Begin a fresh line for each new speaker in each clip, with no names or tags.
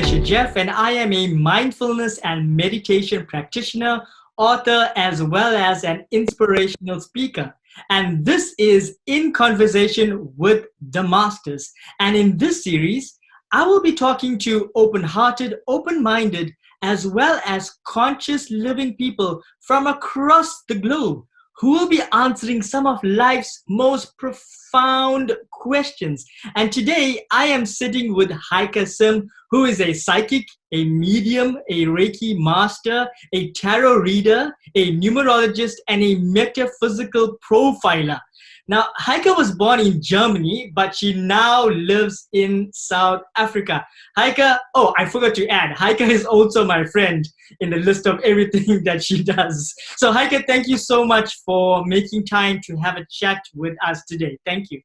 Hitesher Gef, and I am a mindfulness and meditation practitioner, author, as well as an inspirational speaker. And this is In Conversation with the Masters. And in this series, I will be talking to open hearted, open minded, as well as conscious living people from across the globe who will be answering some of life's most profound questions. And today I am sitting with Heike Sym, who is a psychic, a medium, a Reiki master, a tarot reader, a numerologist, and a metaphysical profiler. Now, Heike was born in Germany, but she now lives in South Africa. Heike, oh, I forgot to add, Heike is also my friend in the list of everything that she does. So Heike, thank you so much for making time to have a chat with us today. Thank you.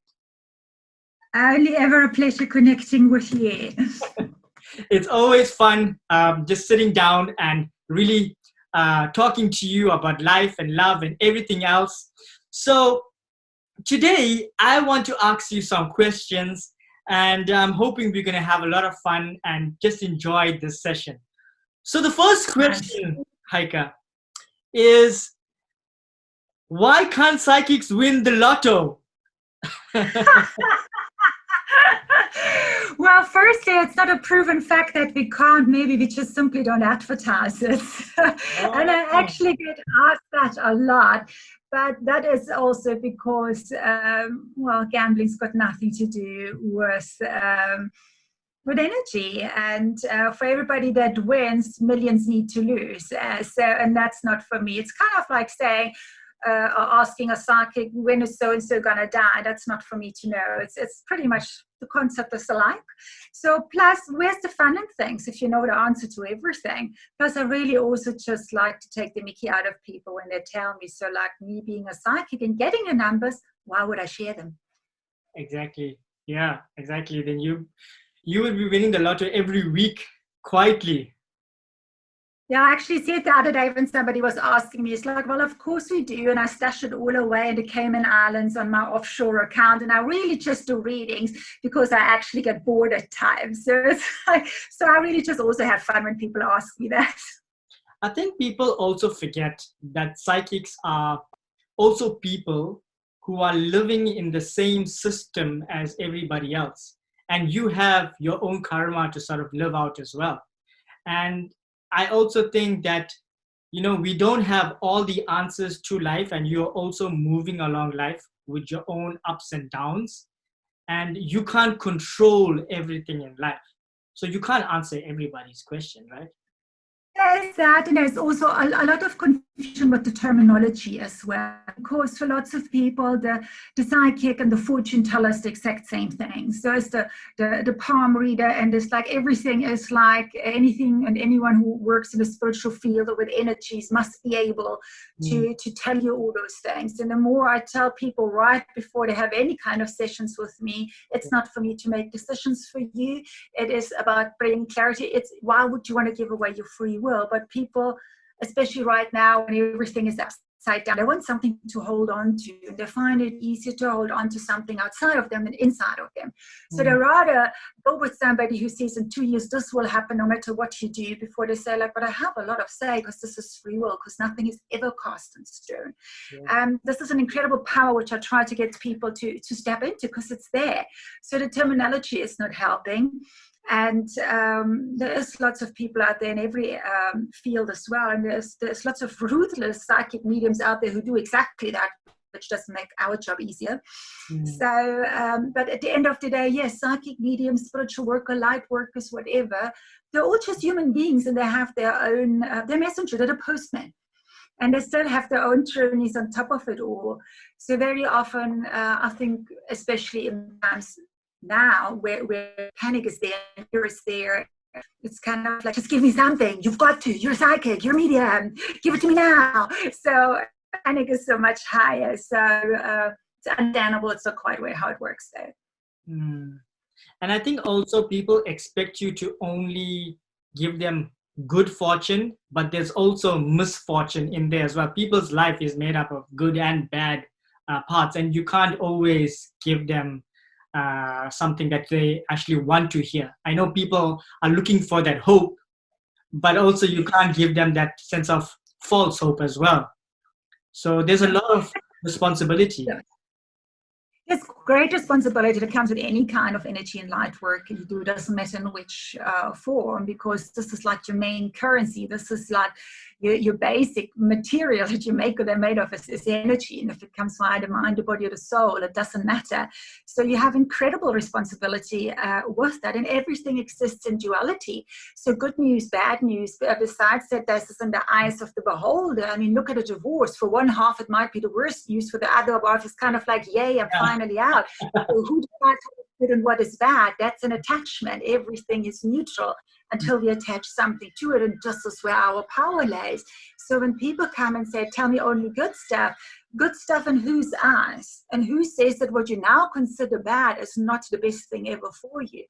Only ever a pleasure connecting with you.
It's always fun just sitting down and really talking to you about life and love and everything else. So today, I want to ask you some questions, and I'm hoping we're going to have a lot of fun and just enjoy this session. So the first question, Heike, is why can't psychics win the lotto?
Well, firstly, it's not a proven fact that we can't. Maybe we just simply don't advertise it. And I actually get asked that a lot. But that is also because, gambling's got nothing to do with energy. And for everybody that wins, millions need to lose. And that's not for me. It's kind of like saying, asking a psychic, when is so-and-so going to die? That's not for me to know. It's pretty much the concept is alike. So plus, where's the fun in things if you know the answer to everything? Plus, I really also just like to take the mickey out of people when they tell me. So like me being a psychic and getting the numbers, why would I share them?
Exactly. Yeah, exactly. Then you will be winning the lotto every week quietly.
Yeah, I actually said the other day when somebody was asking me, it's like, well, of course we do. And I stash it all away in the Cayman Islands on my offshore account. And I really just do readings because I actually get bored at times. So it's like, so I really just also have fun when people ask me that.
I think people also forget that psychics are also people who are living in the same system as everybody else. And you have your own karma to sort of live out as well. And I also think that, we don't have all the answers to life, and you're also moving along life with your own ups and downs, and you can't control everything in life. So you can't answer everybody's question, right?
There's that, and there's also a lot of confusion with the terminology as well. Of course, for lots of people, the psychic and the fortune teller is the exact same thing. So it's the palm reader, and it's like everything is like anything and anyone who works in the spiritual field or with energies must be able to tell you all those things. And the more I tell people right before they have any kind of sessions with me, it's not for me to make decisions for you. It is about bringing clarity. It's why would you want to give away your free will? But people, especially right now when everything is upside down, they want something to hold on to, and they find it easier to hold on to something outside of them than inside of them. So they rather go with somebody who says in 2 years this will happen no matter what you do, before they say like, but I have a lot of say because this is free will, because nothing is ever cast in stone. This is an incredible power which I try to get people to step into, because it's there. So the terminology is not helping. And there is lots of people out there in every field as well. And there's lots of ruthless psychic mediums out there who do exactly that, which doesn't make our job easier. So, but at the end of the day, yes, psychic mediums, spiritual worker, light workers, whatever, they're all just human beings, and they have their own, their messenger, they're the postman. And they still have their own journeys on top of it all. So very often, I think, especially in times now where panic is there and fear is there, it's kind of like, just give me something, you've got to, you're psychic, you're medium, give it to me now. So panic is so much higher. So it's understandable. It's not quite how it works there.
And I think also people expect you to only give them good fortune, but there's also misfortune in there as well. People's life is made up of good and bad parts, and you can't always give them something that they actually want to hear. I know people are looking for that hope, but also you can't give them that sense of false hope as well. So there's a lot of responsibility.
Yeah. It's great responsibility that comes with any kind of energy and light work you do. It doesn't matter in which form, because this is like your main currency. This is like your basic material that you make, or they're made of, is energy. And if it comes via the mind, the body, or the soul, it doesn't matter. So you have incredible responsibility with that. And everything exists in duality. So good news, bad news. Besides that, this is in the eyes of the beholder. I mean, look at a divorce. For one half, it might be the worst news. For the other half, it's kind of like, yay, I'm finally out. So who decides what is good and what is bad? That's an attachment. Everything is neutral until we attach something to it, and just is where our power lays. So when people come and say, tell me only good stuff in whose eyes? And who says that what you now consider bad is not the best thing ever for you?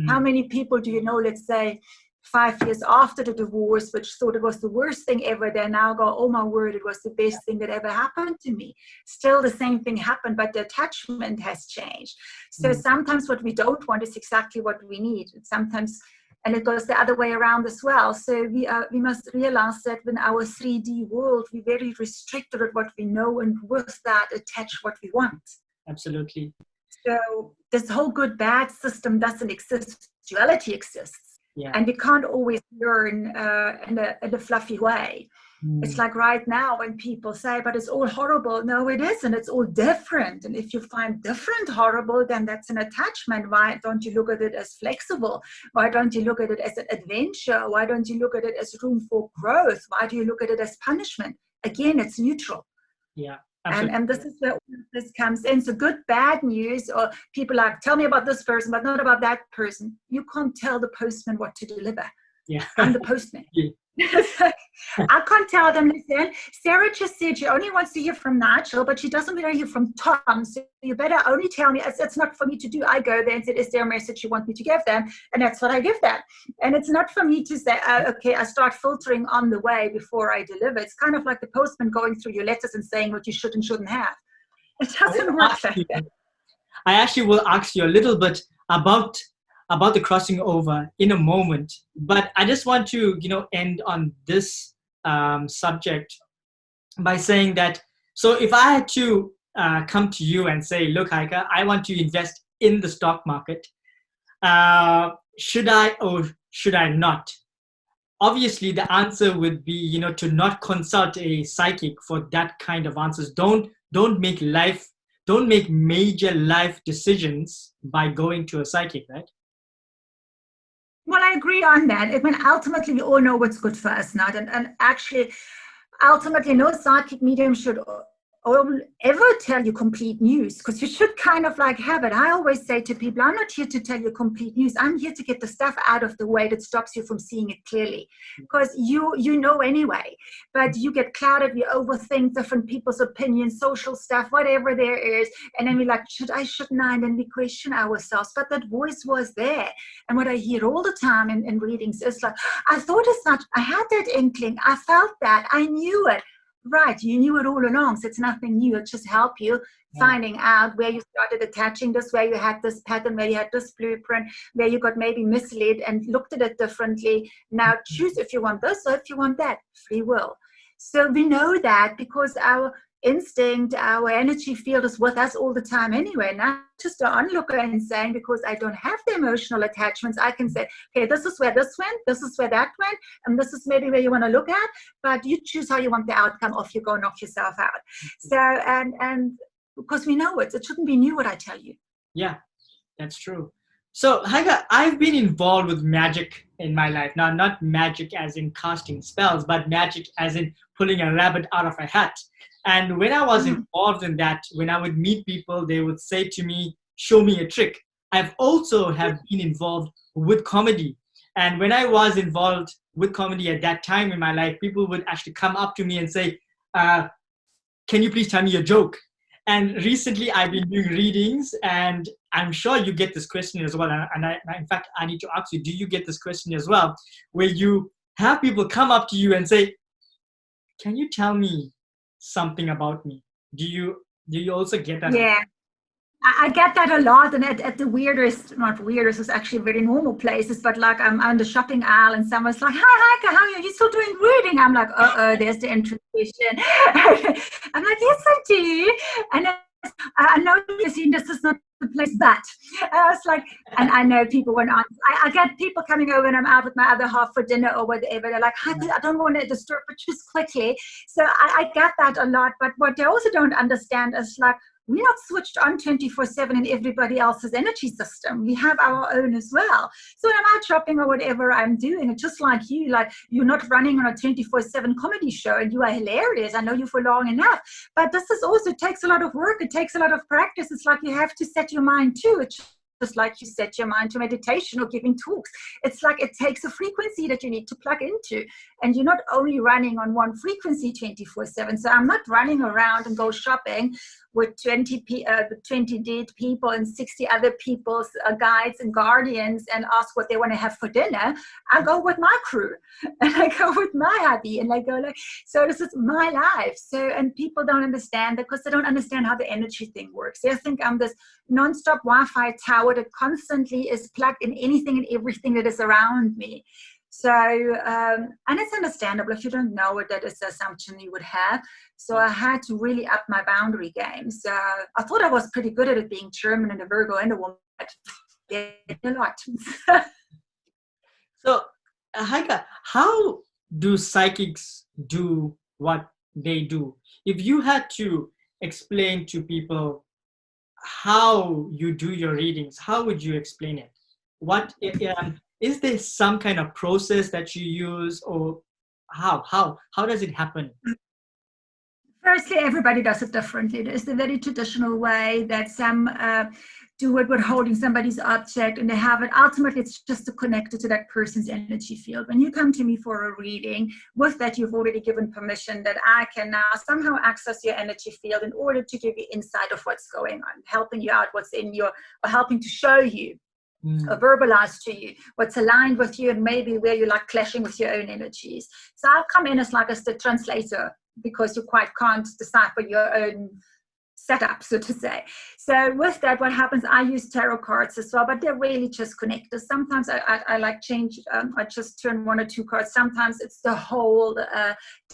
How many people do you know, let's say 5 years after the divorce, which thought it was the worst thing ever, they now go, oh my word, it was the best thing that ever happened to me. Still the same thing happened, but the attachment has changed. So sometimes what we don't want is exactly what we need. Sometimes, and it goes the other way around as well. So we must realize that in our 3D world, we're very restricted at what we know, and with that attach what we want.
Absolutely.
So this whole good-bad system doesn't exist. Duality exists.
Yeah.
And we can't always learn in a fluffy way. It's like right now when people say, but it's all horrible. No, it isn't. It's all different. And if you find different horrible, then that's an attachment. Why don't you look at it as flexible? Why don't you look at it as an adventure? Why don't you look at it as room for growth? Why do you look at it as punishment? Again, it's neutral.
Yeah.
And this is where this comes in. So good, bad news, or people like, tell me about this person, but not about that person. You can't tell the postman what to deliver.
Yeah.
I'm the postman.
Yeah.
I can't tell them, listen, Sarah just said she only wants to hear from Nigel, but she doesn't want to hear from Tom. So you better only tell me. It's not for me to do. I go there and said, is there a message you want me to give them? And that's what I give them. And it's not for me to say, okay, I start filtering on the way before I deliver. It's kind of like the postman going through your letters and saying what you should and shouldn't have. It doesn't work like that.
I actually will ask you a little bit about the crossing over in a moment, but I just want to end on this subject by saying that, so if I had to come to you and say, look, Heike, I want to invest in the stock market, should I or should I not? Obviously the answer would be to not consult a psychic for that kind of answers. Don't make major life decisions by going to a psychic, right?
Well, I agree on that. I mean, ultimately, we all know what's good for us, not, and actually, ultimately, no psychic medium should ever tell you complete news, because you should kind of like have it. I always say to people, I'm not here to tell you complete news. I'm here to get the stuff out of the way that stops you from seeing it clearly, because you know anyway, but you get clouded, you overthink different people's opinions, social stuff, whatever there is, and then we're like, shouldn't I, and then we question ourselves. But that voice was there. And what I hear all the time in readings is like, I thought it's not, I had that inkling, I felt that, I knew it. Right, you knew it all along, so it's nothing new. It just helped you finding out where you started attaching this, where you had this pattern, where you had this blueprint, where you got maybe misled and looked at it differently. Now choose if you want this or if you want that. Free will. So we know that because our instinct, our energy field is with us all the time anyway. Not just an onlooker and saying, because I don't have the emotional attachments, I can say, okay, this is where this went, this is where that went, and this is maybe where you want to look at, but you choose how you want the outcome, off you go, knock yourself out. So, and because we know it shouldn't be new what I tell you.
Yeah, that's true. So, Heike, I've been involved with magic in my life. Now, not magic as in casting spells, but magic as in pulling a rabbit out of a hat. And when I was involved in that, when I would meet people, they would say to me, show me a trick. I've also have been involved with comedy. And when I was involved with comedy at that time in my life, people would actually come up to me and say, can you please tell me a joke? And recently I've been doing readings, and I'm sure you get this question as well. And in fact, I need to ask you, do you get this question as well? Where you have people come up to you and say, can you tell me something about me? Do you also get that?
I get that a lot, and at the weirdest, not weirdest, it's actually very normal places, but like I'm on the shopping aisle and someone's like, hi, Heike, how are you? You still doing reading? I'm like, there's the entrance question. I'm like, yes, I do. And I know you've seen this is not the place, but I was like, and I know people when I get people coming over and I'm out with my other half for dinner or whatever. They're like, I don't want to disturb, but just quickly. So I get that a lot. But what they also don't understand is like, we're not switched on 24/7 in everybody else's energy system. We have our own as well. So when I'm out shopping or whatever I'm doing, it's just like you're not running on a 24/7 comedy show and you are hilarious. I know you for long enough. But this is also takes a lot of work. It takes a lot of practice. It's like you have to set your mind to it. Just like you set your mind to meditation or giving talks. It's like it takes a frequency that you need to plug into. And you're not only running on one frequency 24/7. So I'm not running around and go shopping with 20 dead people and 60 other people's guides and guardians and ask what they want to have for dinner. I go with my crew and I go with my hubby and I go like, so this is my life. So, and people don't understand because they don't understand how the energy thing works. They think I'm this non-stop Wi-Fi tower that constantly is plugged in anything and everything that is around me. So, and it's understandable if you don't know it, that is the assumption you would have. So I had to really up my boundary game. So I thought I was pretty good at it being German and a Virgo and a woman, but yeah, a lot.
So, Heike, how do psychics do what they do? If you had to explain to people how you do your readings, how would you explain it? What is there some kind of process that you use, or how does it happen?
Firstly, everybody does it differently. There's the very traditional way that some do it with holding somebody's object and they have it. Ultimately, it's just to connect it to that person's energy field. When you come to me for a reading, with that, you've already given permission that I can now somehow access your energy field in order to give you insight of what's going on, helping you out what's in your, or helping to show you or verbalize to you what's aligned with you and maybe where you're like clashing with your own energies. So I'll come in as like as the translator because you quite can't decipher your own setup, so to say. So with that, what happens, I use tarot cards as well, but they're really just connected. Sometimes I like change, I just turn one or two cards. Sometimes it's the whole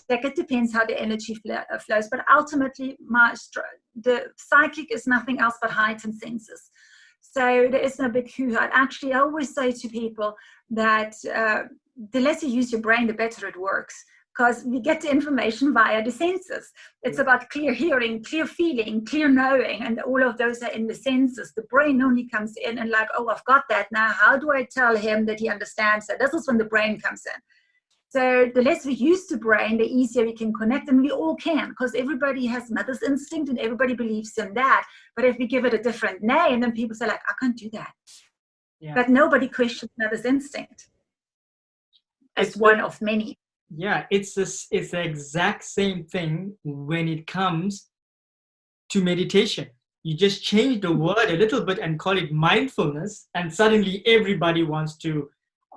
deck. It depends how the energy flows. But ultimately, the psychic is nothing else but heightened senses. So there is no big hoo-ha. Actually, I always say to people that the less you use your brain, the better it works. Because we get the information via the senses. It's about clear hearing, clear feeling, clear knowing, and all of those are in the senses. The brain only comes in and like, oh, I've got that now. How do I tell him that he understands that? This is when the brain comes in. So the less we use the brain, the easier we can connect, and we all can, because everybody has mother's instinct and everybody believes in that. But if we give it a different name, then people say like, I can't do that. Yeah. But nobody questions mother's instinct as one of many.
Yeah, it's the exact same thing when it comes to meditation. You just change the word a little bit and call it mindfulness, and suddenly everybody wants to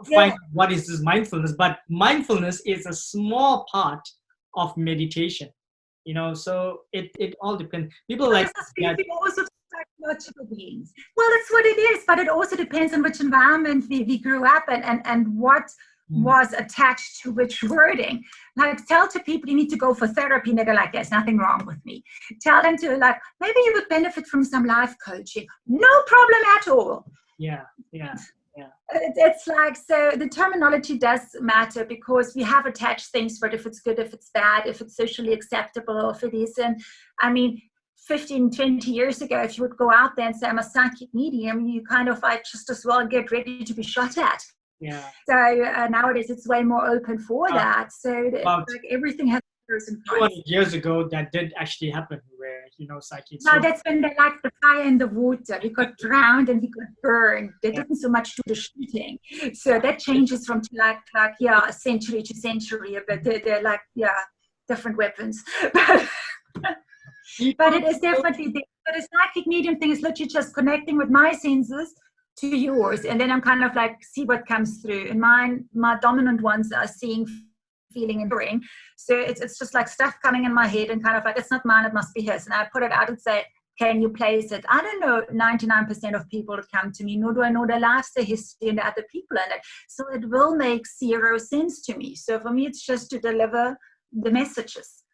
find out what is this mindfulness. But mindfulness is a small part of meditation, you know, so it all depends. People like
also psychological beings. Well, that's what it is, but it also depends on which environment we grew up in and what was attached to which wording. Like tell to people you need to go for therapy and they're like, there's nothing wrong with me. Tell them to like, maybe you would benefit from some life coaching. No problem at all.
Yeah.
It's like, so the terminology does matter because we have attached things for it, if it's good, if it's bad, if it's socially acceptable, if it isn't. I mean, 15, 20 years ago, if you would go out there and say, I'm a psychic medium, you kind of like just as well get ready to be shot at.
Yeah.
So nowadays it's way more open for that. So like everything has pros and cons.
200 years ago, that did actually happen, where psychics.
No, that's when they like the fire and the water. We got drowned and we got burned. They didn't so much do the shooting. So that changes from like century to century. But they're like different weapons. But it is definitely but the psychic medium thing is literally just connecting with my senses to yours, and then I'm kind of like see what comes through. And my dominant ones are seeing, feeling, and hearing. So it's just like stuff coming in my head and kind of like, it's not mine, it must be his. And I put it out and say, can you place it? I don't know 99% of people that come to me, nor do I know the lives, the history, and the other people in it. So it will make zero sense to me. So for me, it's just to deliver the messages.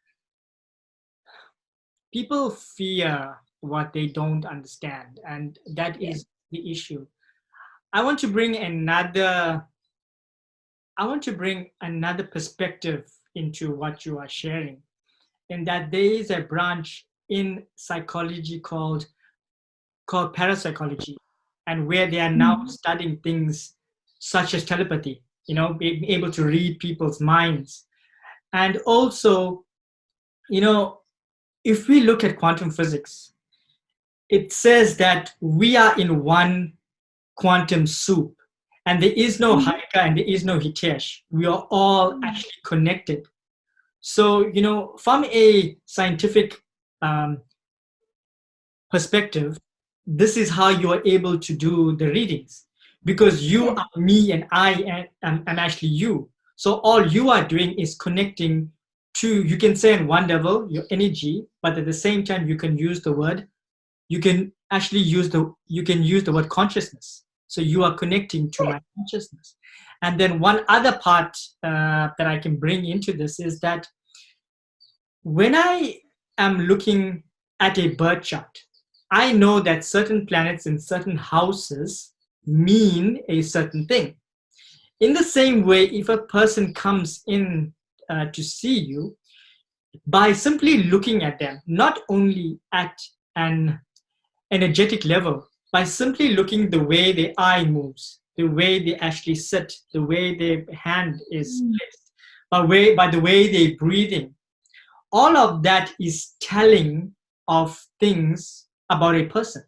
People fear what they don't understand, and that is the issue. I want to bring another perspective into what you are sharing, in that there is a branch in psychology called parapsychology, and where they are now studying things such as telepathy, being able to read people's minds. And also, if we look at quantum physics, it says that we are in one quantum soup, and there is no Heike and there is no Hitesh. We are all actually connected. So, from a scientific perspective, this is how you are able to do the readings, because you are me and I am actually you. So all you are doing is connecting to, you can say on one level, your energy, but at the same time, you can use the word consciousness. So you are connecting to my consciousness. And then one other part that I can bring into this is that when I am looking at a birth chart, I know that certain planets in certain houses mean a certain thing. In the same way, if a person comes in to see you, by simply looking at them, not only at an energetic level, by simply looking the way the eye moves, the way they actually sit, the way their hand is placed, by the way they're breathing, all of that is telling of things about a person.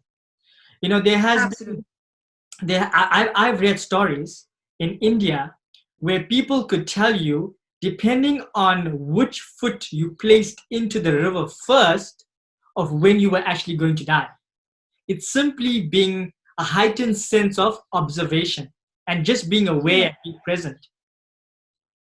I've read stories in India where people could tell you, depending on which foot you placed into the river first, of when you were actually going to die. It's simply being a heightened sense of observation and just being aware and being present.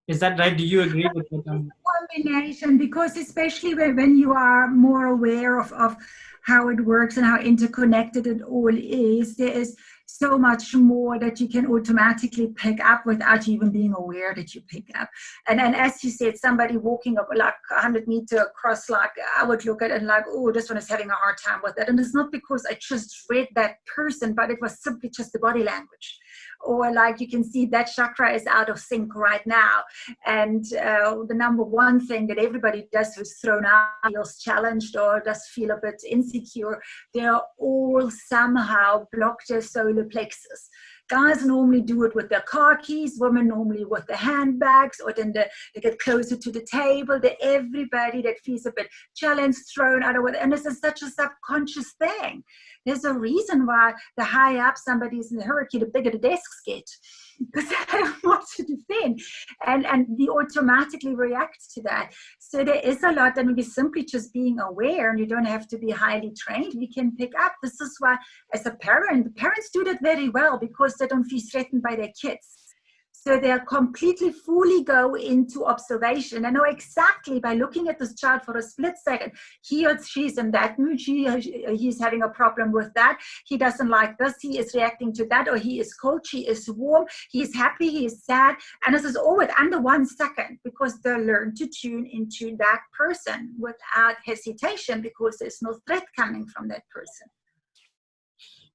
Is that right? Do you agree with that?
Combination, because especially when you are more aware of how it works and how interconnected it all is, there is so much more that you can automatically pick up without you even being aware that you pick up. And as you said, somebody walking up like 100 meter across, like I would look at it and like, oh, this one is having a hard time with that. And it's not because I just read that person, but it was simply just the body language. Or like you can see that chakra is out of sync right now. And the number one thing that everybody does who's thrown out, feels challenged or does feel a bit insecure, they're all somehow blocked their solar plexus. Guys normally do it with their car keys, women normally with their handbags, or then they get closer to the table. Everybody that feels a bit challenged, thrown out of it. And this is such a subconscious thing. There's a reason why the higher up somebody is in the hierarchy, the bigger the desks get, because they want to defend, and we automatically react to that. So there is a lot, and we simply just being aware, and you don't have to be highly trained. We can pick up. This is why, as a parent, the parents do that very well because they don't feel threatened by their kids. So they are completely, fully go into observation. I know exactly by looking at this chart for a split second, he or she's in that mood, he's having a problem with that, he doesn't like this, he is reacting to that, or he is cold, she is warm, he is happy, he is sad. And this is always under 1 second, because they learn to tune into that person without hesitation, because there's no threat coming from that person.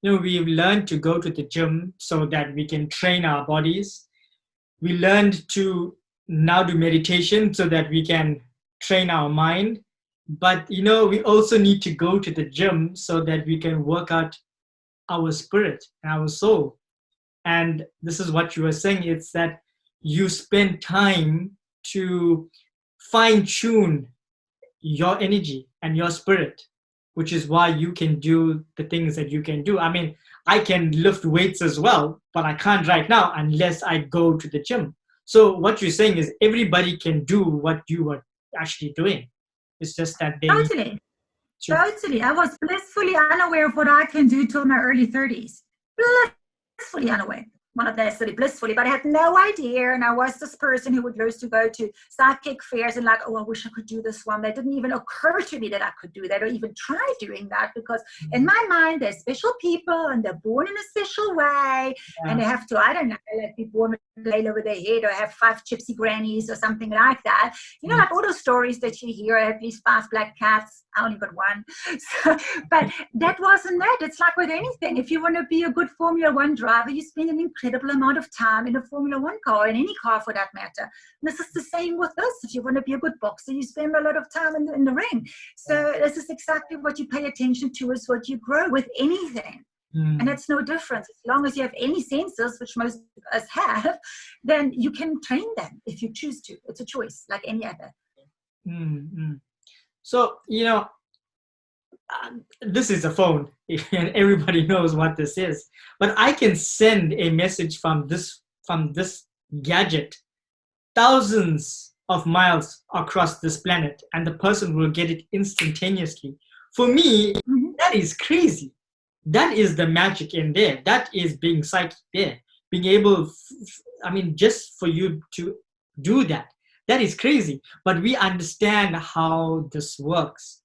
We've learned to go to the gym so that we can train our bodies. We learned to now do meditation so that we can train our mind. But, we also need to go to the gym so that we can work out our spirit and our soul. And this is what you were saying. It's that you spend time to fine tune your energy and your spirit, which is why you can do the things that you can do. I mean, I can lift weights as well, but I can't right now unless I go to the gym. So what you're saying is everybody can do what you are actually doing. It's just that they...
Totally. I was blissfully unaware of what I can do till my early 30s. Blissfully unaware. well, not necessarily blissfully, but I had no idea. And I was this person who would love to go to psychic fairs and like, oh, I wish I could do this one. That didn't even occur to me that I could do that or even try doing that, because in my mind, they're special people and they're born in a special way.
Yeah.
And they have to, I don't know, like be born with a veil over their head or have 5 gypsy grannies or something like that. You know, like all those stories that you hear, at least 5 black cats. I only got 1. So, but that wasn't it. It's like with anything. If you want to be a good Formula 1 driver, you spend an incredible amount of time in a Formula 1 car, in any car for that matter. And this is the same with this. If you want to be a good boxer, you spend a lot of time in the ring. So this is exactly what you pay attention to, is what you grow with anything. And it's no different. As long as you have any senses, which most of us have, then you can train them if you choose to. It's a choice like any other.
So, this is a phone and everybody knows what this is, but I can send a message from this gadget thousands of miles across this planet, and the person will get it instantaneously. For me, that is crazy. That is the magic in there. That is being psychic there. Being able, just for you to do that, that is crazy. But we understand how this works,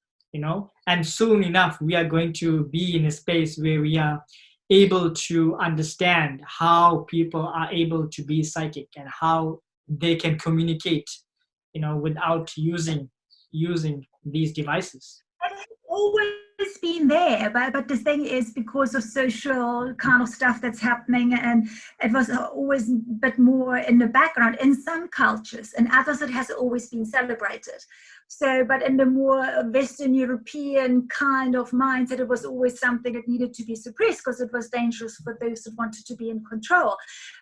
and soon enough, we are going to be in a space where we are able to understand how people are able to be psychic and how they can communicate, without using these devices.
It's always been there, but the thing is, because of social kind of stuff that's happening, and it was always a bit more in the background in some cultures, and others it has always been celebrated. So, but in the more Western European kind of mindset, it was always something that needed to be suppressed because it was dangerous for those that wanted to be in control.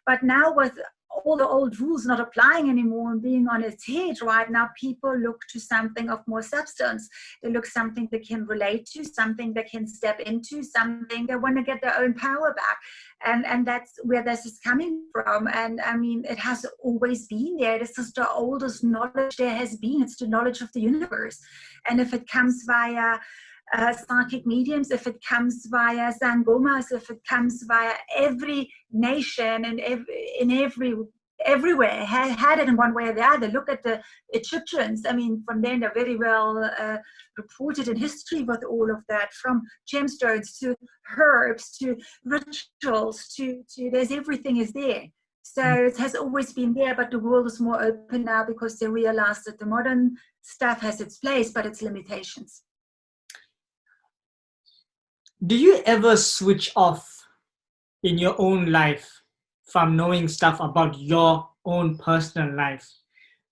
But now with all the old rules not applying anymore and being on its head right now, people look to something of more substance. They look something they can relate to, something they can step into, something they want to get their own power back. And that's where this is coming from. And I mean, it has always been there. This is the oldest knowledge there has been. It's the knowledge of the universe. And if it comes via psychic mediums, if it comes via sangomas, if it comes via every nation and everywhere had it in one way or the other. Look at the Egyptians. I mean, from then they're very well reported in history with all of that, from gemstones to herbs to rituals to there's everything is there. So it has always been there, but the world is more open now because they realize that the modern stuff has its place, but its limitations.
Do you ever switch off in your own life from knowing stuff about your own personal life?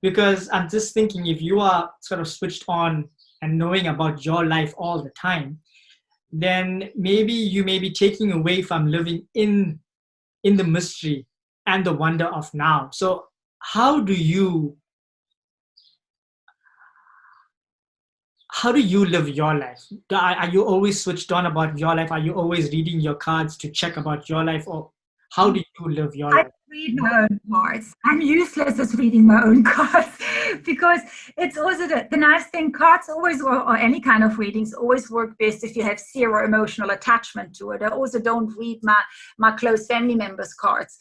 Because I'm just thinking, if you are sort of switched on and knowing about your life all the time, then maybe you may be taking away from living in the mystery and the wonder of now. So how do you live your life? Are you always switched on about your life? Are you always reading your cards to check about your life? Or how do you live your life?
I read my own cards. I'm useless at reading my own cards because it's also the nice thing, cards always, or any kind of readings always work best if you have zero emotional attachment to it. I also don't read my close family members' cards.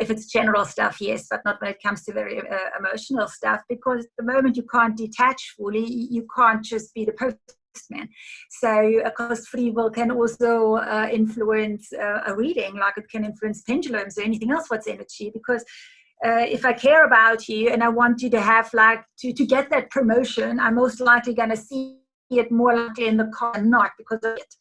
If it's general stuff, yes, but not when it comes to very emotional stuff, because the moment you can't detach fully, you can't just be the postman. So, because free will can also influence a reading, like it can influence pendulums or anything else what's energy, because if I care about you and I want you to have to get that promotion, I'm most likely going to see it more likely in the car than not because of it.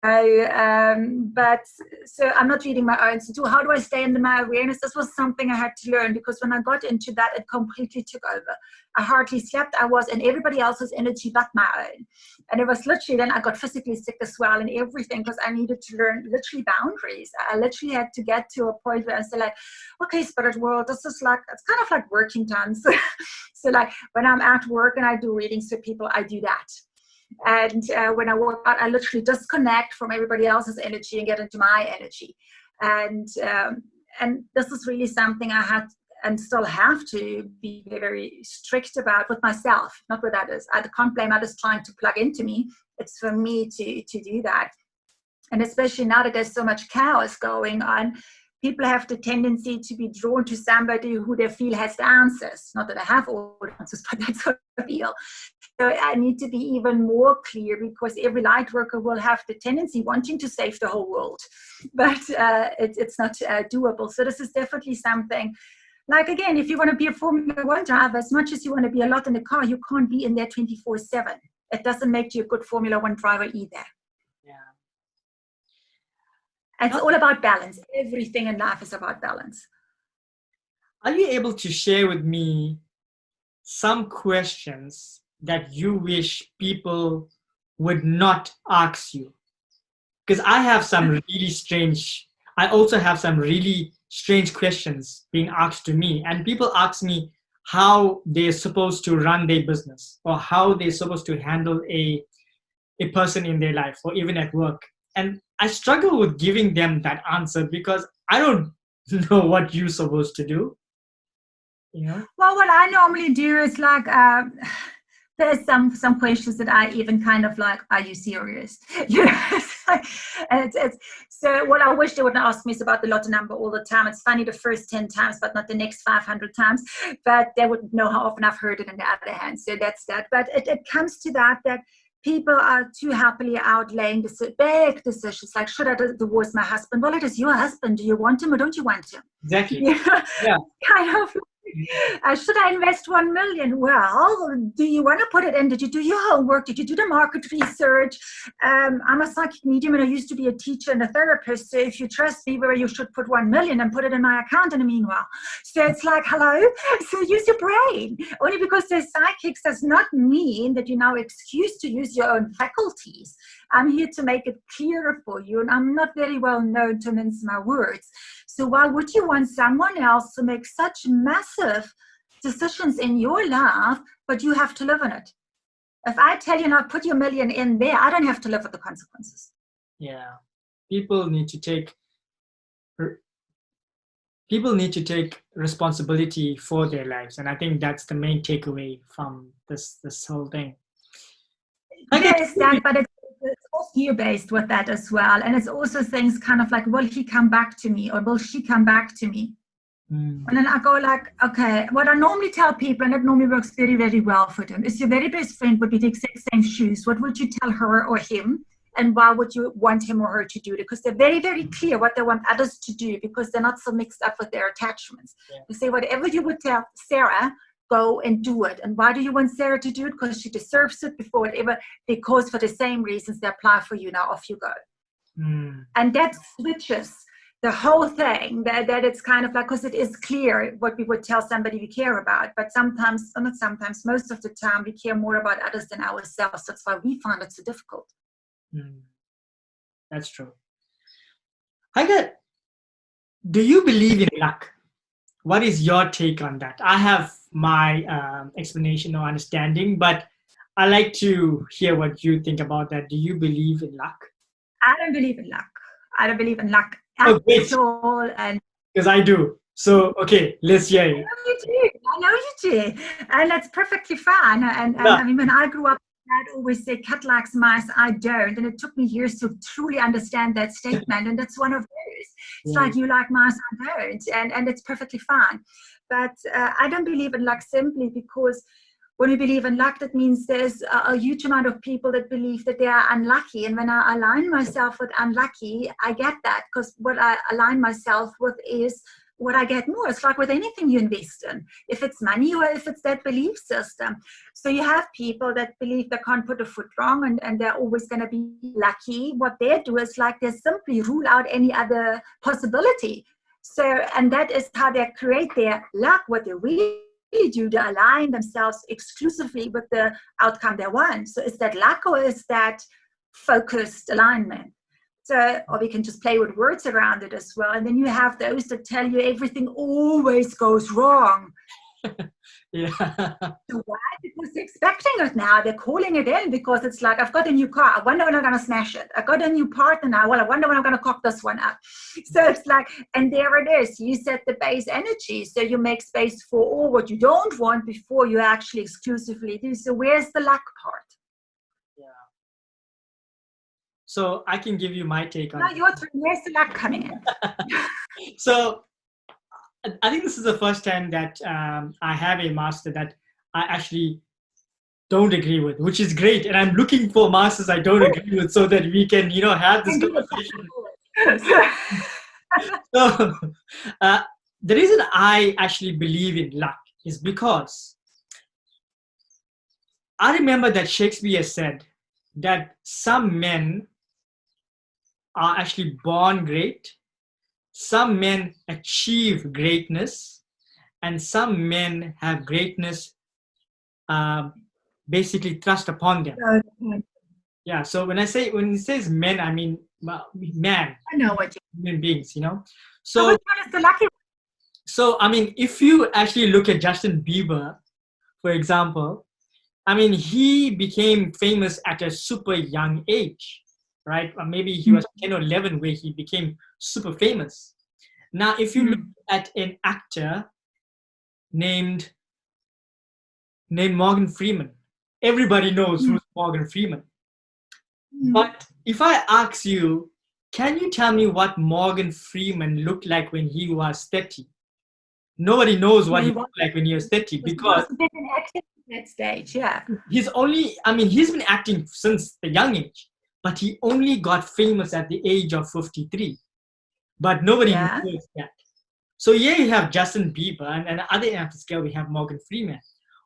But so I'm not reading my own. So how do I stay in my awareness? This was something I had to learn, because when I got into that, it completely took over. I hardly slept. I was in everybody else's energy but my own. And it was literally, then I got physically sick as well and everything, because I needed to learn literally boundaries. I literally had to get to a point where I said like, okay, spirit world, this is like, it's kind of like working time. So like when I'm at work and I do readings for people, I do that. And when I work out, I literally disconnect from everybody else's energy and get into my energy. And this is really something I had and still have to be very strict about with myself, not with others. I can't blame others trying to plug into me. It's for me to do that. And especially now that there's so much chaos going on, people have the tendency to be drawn to somebody who they feel has the answers. Not that I have all the answers, but that's what I feel. So I need to be even more clear, because every light worker will have the tendency wanting to save the whole world, but it's not doable. So this is definitely something. Like, again, if you want to be a Formula One driver, as much as you want to be a lot in the car, you can't be in there 24/7. It doesn't make you a good Formula One driver either.
Yeah.
It's all about balance. Everything in life is about balance.
Are you able to share with me some questions that you wish people would not ask you? Because I also have some really strange questions being asked to me. And people ask me how they're supposed to run their business, or how they're supposed to handle a person in their life, or even at work. And I struggle with giving them that answer, because I don't know what you're supposed to do. You know?
Well, what I normally do is like, there's some questions that I even kind of like, are you serious? You know, so what I wish they wouldn't ask me is about the lotto number all the time. It's funny the first 10 times, but not the next 500 times. But they wouldn't know how often I've heard it on the other hand. So that's that. But it comes to that people are too happily outlaying the big decisions, like, should I divorce my husband? Well, it is your husband. Do you want him or don't you want him?
Exactly.
Yeah. Kind of. Should I invest 1 million? Well, do you want to put it in? Did you do your homework? Did you do the market research? I'm a psychic medium, and I used to be a teacher and a therapist. So if you trust Bieber, you should put 1 million and put it in my account in the meanwhile. So it's like, hello? So use your brain. Only because they're psychics does not mean that you're now excused to use your own faculties. I'm here to make it clearer for you, and I'm not very well known to mince my words. So why would you want someone else to make such massive decisions in your life, but you have to live in it? If I tell you now, put your million in there, I don't have to live with the consequences.
Yeah. People need to take responsibility for their lives. And I think that's the main takeaway from this whole thing.
There's that, but it's all fear-based with that as well. And it's also things kind of like, will he come back to me, or will she come back to me? And then I go like, okay, what I normally tell people, and it normally works very, very well for them, is your very best friend would be the exact same shoes. What would you tell her or him? And why would you want him or her to do it? Because they're very, very clear what they want others to do, because they're not so mixed up with their attachments. Yeah. You say, whatever you would tell Sarah, go and do it. And why do you want Sarah to do it? Because she deserves it before whatever, because for the same reasons they apply for you. Now off you go. And that switches the whole thing, that it's kind of like, because it is clear what we would tell somebody we care about, but sometimes, or not sometimes, most of the time we care more about others than ourselves. That's why we find it so difficult.
That's true. Heike, do you believe in luck? What is your take on that? I have my explanation or understanding, but I like to hear what you think about that. Do you believe in luck?
I don't believe in luck. I don't believe in luck
at
all. And
because I do. So, okay, let's hear it.
I know you do. And that's perfectly fine. And I mean, when I grew up, I'd always say, cat likes mice, I don't. And it took me years to truly understand that statement. And that's one of those. It's like, you like mice, I don't. And it's perfectly fine. But I don't believe in luck simply because when we believe in luck, that means there's a huge amount of people that believe that they are unlucky. And when I align myself with unlucky, I get that, because what I align myself with is what I get more. It's like with anything you invest in, if it's money or if it's that belief system. So you have people that believe they can't put a foot wrong and they're always going to be lucky. What they do is like they simply rule out any other possibility. So, and that is how they create their luck. What they really do, they align themselves exclusively with the outcome they want. So is that luck, or is that focused alignment? So, or we can just play with words around it as well. And then you have those that tell you everything always goes wrong.
Yeah.
So why? Because they're expecting it now. They're calling it in because it's like, I've got a new car. I wonder when I'm going to smash it. I got a new partner now. Well, I wonder when I'm going to cock this one up. So it's like, and there it is. You set the base energy. So you make space for all what you don't want before you actually exclusively do. So where's the luck part?
Yeah. So I can give you my take on
now your turn. Where's the luck coming in?
So I think this is the first time that I have a master that I actually don't agree with, which is great. And I'm looking for masters I don't agree with so that we can, have this
And do the
conversation.
practical.
So, uh, the reason I actually believe in luck is because I remember that Shakespeare said that some men are actually born great, some men achieve greatness, and some men have greatness uh, basically thrust upon them. Yeah. So when it says men, I mean man,
I know what you.
human beings.
So
So
which one is the lucky one?
so I mean, if you actually look at Justin Bieber, for example, I mean, he became famous at a super young age, right? Or maybe he was 10 or 11 where he became super famous. Now, if you look at an actor named Morgan Freeman, everybody knows who's Morgan Freeman. But if I ask you, can you tell me what Morgan Freeman looked like when he was 30? Nobody knows what he looked like when he was 30 because
Been an actor at that stage, yeah.
he's been acting since a young age, but he only got famous at the age of 53. But nobody
Yeah.
knows that. So here you have Justin Bieber, and at the other end of the scale, we have Morgan Freeman.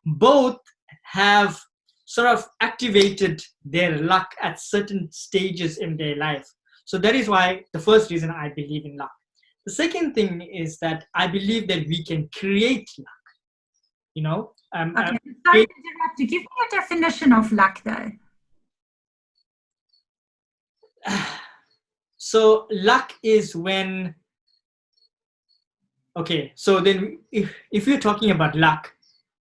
Both have sort of activated their luck at certain stages in their life. So that is why the first reason I believe in luck. The second thing is that I believe that we can create luck.
Okay. Sorry to interrupt you. Give me a definition of luck, though.
So luck is when, okay, so then if you're talking about luck,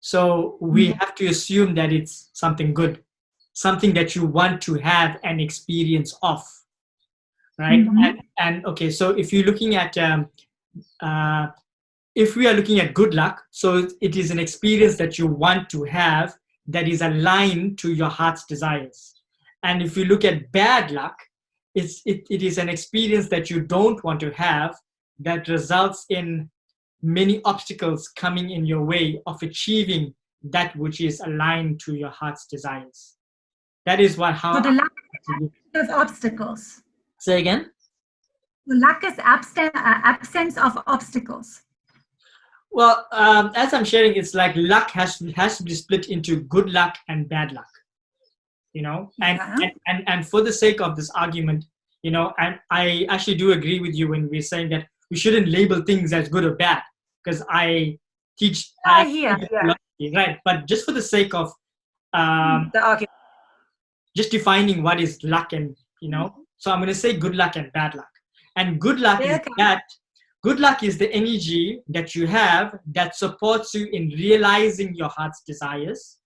so we have to assume that it's something good, something that you want to have an experience of, right? And okay, so if you're looking at uh, if we are looking at good luck, so it is an experience that you want to have that is aligned to your heart's desires. And if you look at bad luck, it is an experience that you don't want to have that results in many obstacles coming in your way of achieving that which is aligned to your heart's desires. That is
So the luck is of obstacles.
Say again?
The luck is absence of obstacles.
Well, as I'm sharing, it's like luck has to be split into good luck and bad luck. And for the sake of this argument, and I actually do agree with you when we're saying that we shouldn't label things as good or bad, because I teach philosophy, right? But just for the sake of
the argument,
just defining what is luck, and so I'm going to say good luck and bad luck. And good luck is that good luck is the energy that you have that supports you in realizing your heart's desires.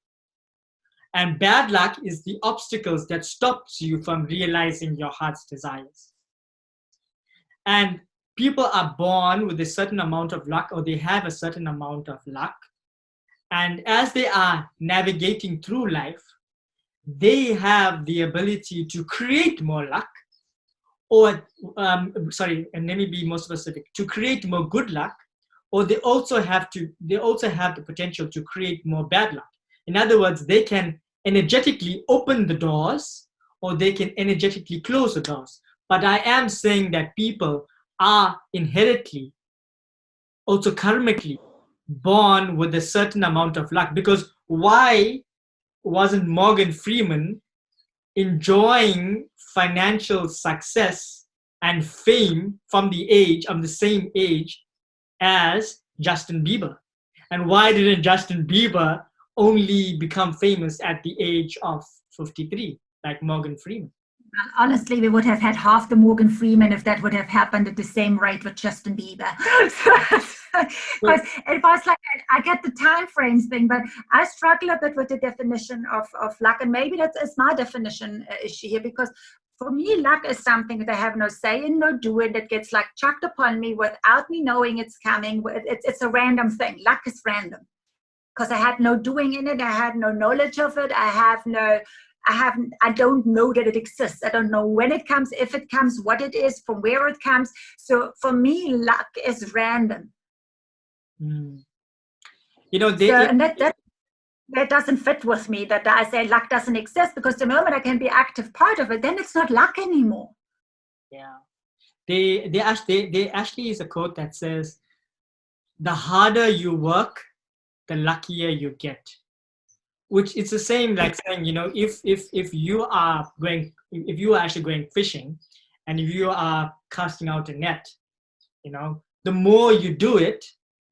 And bad luck is the obstacles that stops you from realizing your heart's desires. And people are born with a certain amount of luck, or they have a certain amount of luck. And as they are navigating through life, they have the ability to create more luck, or and let me be more specific, to create more good luck, or they also have the potential to create more bad luck. In other words, they can energetically open the doors, or they can energetically close the doors. But I am saying that people are inherently, also karmically, born with a certain amount of luck. Because why wasn't Morgan Freeman enjoying financial success and fame from the same age as Justin Bieber? And why didn't Justin Bieber only become famous at the age of 53, like Morgan Freeman?
Honestly, we would have had half the Morgan Freeman if that would have happened at the same rate with Justin Bieber. Because it was like, I get the time frames thing, but I struggle a bit with the definition of luck. And maybe that is my definition issue here, because for me, luck is something that I have no say in, no doing, that gets like chucked upon me without me knowing it's coming. It's a random thing. Luck is random because I had no doing in it. I had no knowledge of it. I have no I don't know that it exists. I don't know when it comes, if it comes, what it is, from where it comes. So for me, luck is random.
Mm. You know,
So, and that doesn't fit with me, that I say luck doesn't exist, because the moment I can be active part of it, then it's not luck anymore.
yeah, they actually is a quote that says, the harder you work, the luckier you get. Which it's the same like saying, you know, if you are going, if you are actually going fishing, and if you are casting out a net, you know, the more you do it,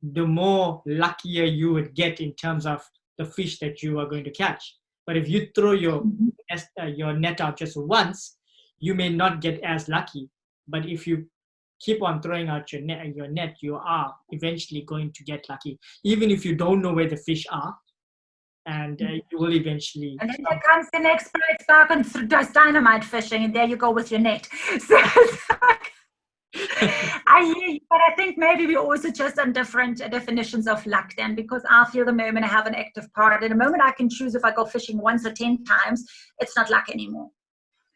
the more luckier you would get in terms of the fish that you are going to catch. But if you throw your net out just once, you may not get as lucky. But if you keep on throwing out your net, you are eventually going to get lucky, even if you don't know where the fish are, and you will eventually.
And then there comes the next bright spark and does dynamite fishing, and there you go with your net. So I hear you, but I think maybe we also just on different definitions of luck then, because I feel the moment I have an active part, and the moment I can choose if I go fishing once or 10 times, it's not luck anymore.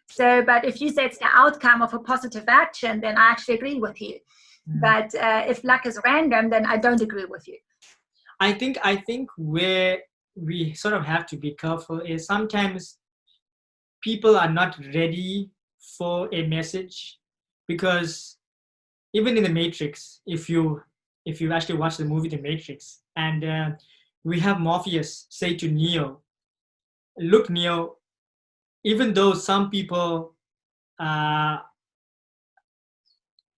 So, but if you say it's the outcome of a positive action, then I actually agree with you. But if luck is random, then I don't agree with you.
I think where we sort of have to be careful is sometimes people are not ready for a message, because even in the Matrix, if you actually watch the movie The Matrix, and we have Morpheus say to Neo, look, Neo, even though some people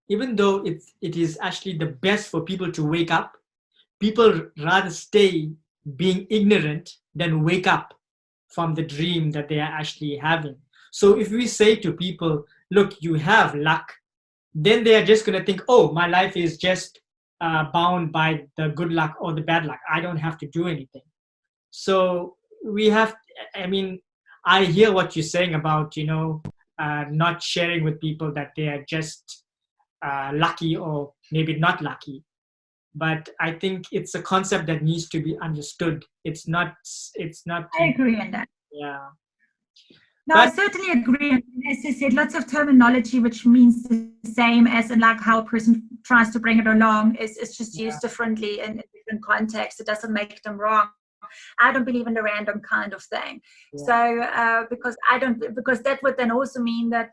even though it is actually the best for people to wake up, people rather stay being ignorant than wake up from the dream that they are actually having. So if we say to people, look, you have luck, then they are just going to think, oh, my life is just bound by the good luck or the bad luck. I don't have to do anything. So we have, I mean, I hear what you're saying about, you know, not sharing with people that they are just lucky or maybe not lucky. But I think it's a concept that needs to be understood. It's not.
I agree on that.
Yeah.
No, I certainly agree. And as I said, lots of terminology which means the same as in like how a person tries to bring it along is just used differently in different contexts. It doesn't make them wrong. I don't believe in the random kind of thing. So because that would then also mean that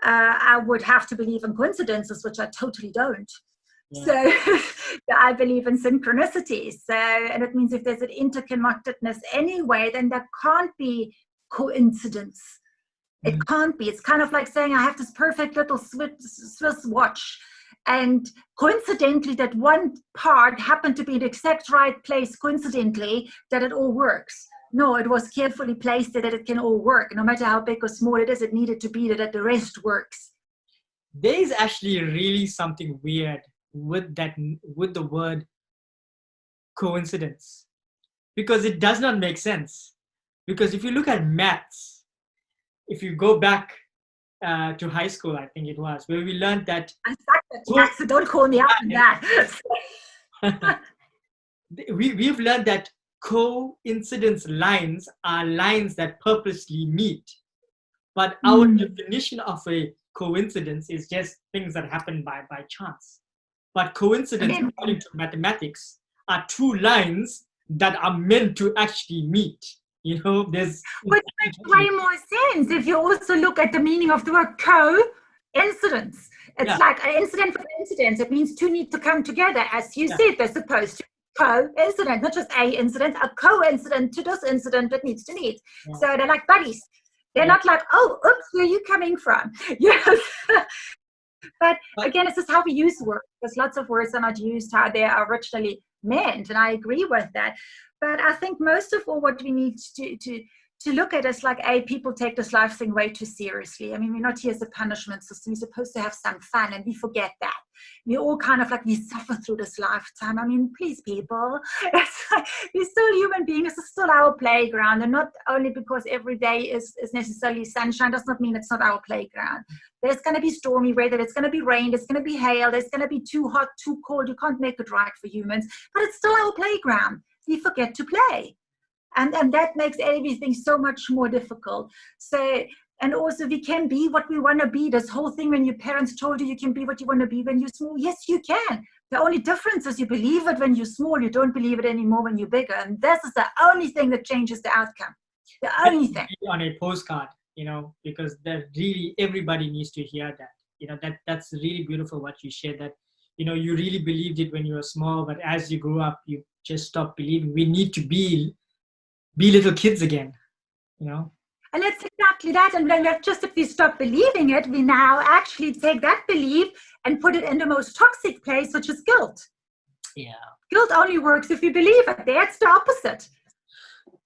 I would have to believe in coincidences, which I totally don't. So I believe in synchronicity. So, and it means if there's an interconnectedness anyway, then there can't be coincidence. It can't be. It's kind of like saying I have this perfect little Swiss watch, and coincidentally that one part happened to be in the exact right place, coincidentally, that it all works. No, it was carefully placed so that it can all work. No matter how big or small it is, it needed to be that the rest works.
There is actually really something weird with the word coincidence, because it does not make sense. Because if you look at maths, if you go back to high school, I think it was, where we learned that.
I suck at maths, so don't call me out on that.
We've learned that coincidence lines are lines that purposely meet. But our definition of a coincidence is just things that happen by chance. But coincidence, according to mathematics, are two lines that are meant to actually meet. You know, there's.
Which makes way more sense if you also look at the meaning of the word coincidence. It's like an incident for incidents. It means two need to come together. As you said, they're supposed to coincident, not just a incident, a coincident to this incident that needs to meet. So they're like buddies. They're not like, oh, oops, where are you coming from? Yes. But again, it's just how we use words, because lots of words are not used how they are originally meant, and I agree with that. But I think most of all what we need to look at is like, people take this life thing way too seriously. I mean, we're not here as a punishment system. We're supposed to have some fun, and we forget that. We all kind of like, we suffer through this lifetime. I mean, please, people, it's like, we're still human beings. This is still our playground, and not only because every day is necessarily sunshine does not mean it's not our playground. There's going to be stormy weather. There's going to be rain. There's going to be hail. There's going to be too hot, too cold. You can't make it right for humans, but it's still our playground. We forget to play. And that makes everything so much more difficult. So, and also we can be what we want to be. This whole thing when your parents told you can be what you want to be when you're small. Yes, you can. The only difference is you believe it when you're small. You don't believe it anymore when you're bigger. And this is the only thing that changes the outcome. The only thing.
On a postcard, because that really everybody needs to hear that. That's really beautiful what you shared, that you really believed it when you were small, but as you grew up you just stopped believing. We need to be little kids again.
And it's exactly that. And then just if we stop believing it, we now actually take that belief and put it in the most toxic place, which is guilt.
Yeah.
Guilt only works if you believe it. That's the opposite.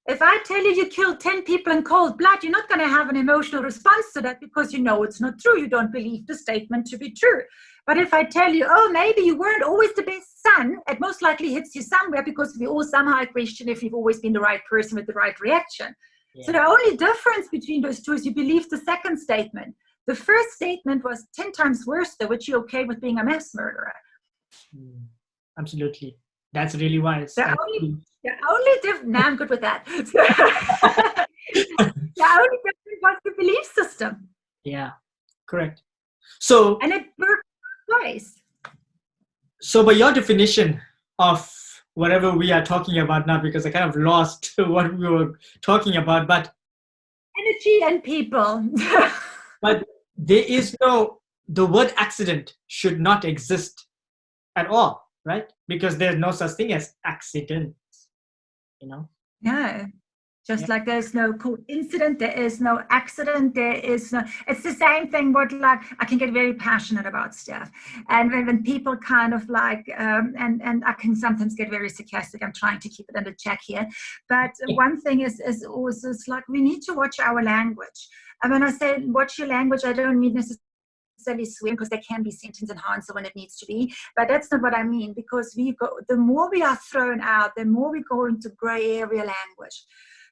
If I tell you you killed 10 people in cold blood, you're not going to have an emotional response to that because you know it's not true. You don't believe the statement to be true. But if I tell you, oh, maybe you weren't always the best son, it most likely hits you somewhere because we all somehow question if you've always been the right person with the right reaction. Yeah. So the only difference between those two is you believe the second statement. The first statement was 10 times worse, though, which you're okay with being a mass murderer.
Absolutely. That's really wise.
The only difference, no, I'm good with that. The only difference was the belief system.
Yeah, correct. So,
and it works twice.
So by your definition of whatever we are talking about now, because I kind of lost what we were talking about, but
energy and people.
But there is the word accident should not exist at all, right? Because there's no such thing as accidents,
No. Just like there's no coincidence, there is no accident, there is no, it's the same thing, but like, I can get very passionate about stuff. And when people kind of like, and I can sometimes get very sarcastic, I'm trying to keep it under check here. But one thing is also, it's like, we need to watch our language. And when I say watch your language, I don't mean necessarily swearing, because there can be sentence enhancer when it needs to be, but that's not what I mean, because the more we are thrown out, the more we go into gray area language.